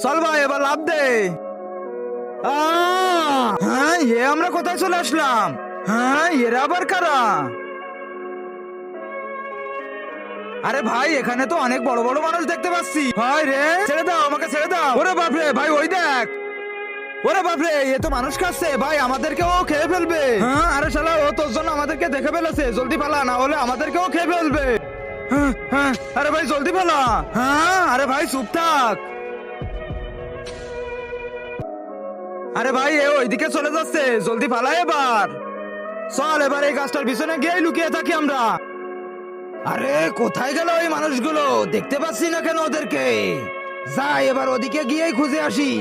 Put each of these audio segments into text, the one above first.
চল ভাই এবার লাভ দে। হ্যাঁ আমরা কোথায় চলে আসলাম? হ্যাঁ এরা আবার কারা? আরে ভাই এখানে তো অনেক বড় বড় মানুষ দেখতে পাচ্ছি। ভাই রে ছেড়ে দাও, আমাকে ছেড়ে দাও। ওরে বাপরে ভাই ওই দেখ, ওরে বাপরে এ তো মানুষ খাচ্ছে ভাই, আমাদেরকেও খেয়ে ফেলবে। হ্যাঁ আরে শালা ও তোর জন্য আমাদেরকে দেখে ফেলেছে, জলদি পালা না হলে আমাদেরকেও খেয়ে ফেলবে। হ্যাঁ আরে ভাই জলদি পালা। হ্যাঁ আরে ভাই চুপ থাক। আরে ভাই এ ওইদিকে চলে যাচ্ছে, জলদি পালা এবার। চল এবার এই গাছটার পিছনে গিয়ে লুকিয়ে থাকি আমরা। আরে কোথায় গেল ওই মানুষগুলো, দেখতে পাচ্ছি না কেন ওদেরকে? যাই এবার ওদিকে গিয়েই খুঁজে আসি।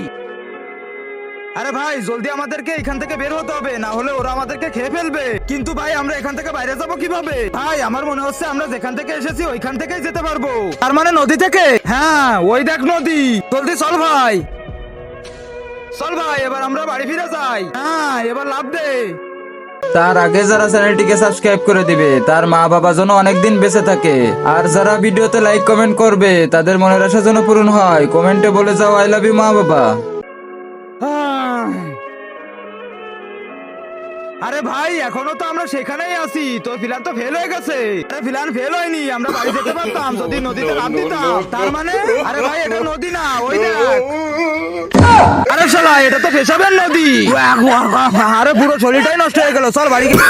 আরে ভাই জলদি আমাদেরকে এখান থেকে বের হতে হবে, না হলে ওরা আমাদেরকে খেয়ে ফেলবে। কিন্তু ভাই আমরা এখান থেকে বাইরে যাব কিভাবে? ভাই আমার মনে হচ্ছে আমরা যেখান থেকে এসেছি ওইখান থেকেই যেতে পারবো। তার মানে নদী থেকে? হ্যাঁ ওই দেখ নদী। জলদি চল ভাই, চল ভাই এবার আমরা বাড়ি ফিরে যাই। হ্যাঁ এবার লাভ দে। তার আগে যারা চ্যানেলটিকে সাবস্ক্রাইব করে দিবে তার মা বাবা যেন অনেকদিন বেঁচে থাকে, আর যারা ভিডিওতে লাইক কমেন্ট করবে তাদের মনের আশা যেন পূরণ হয়, কমেন্টে বলে যাও আই লাভ ইউ মা বাবা। আরে ভাই এখনো তো আমরা সেখানেই আছি, তোর ফিলান তো ফেল হয়ে গেছে। আরে ফিলান ফেল হয়নি, আমরা বাড়ি যেতে পারতাম যদি নদীতে লাফ দিতাম। তার মানে আরে ভাই এটা নদী না, ওই দেখ। আরে শালা এটা তো পেশাবের নদী। আরে পুরো শরীরটাই নষ্ট হয়ে গেল, চল বাড়ি গিয়ে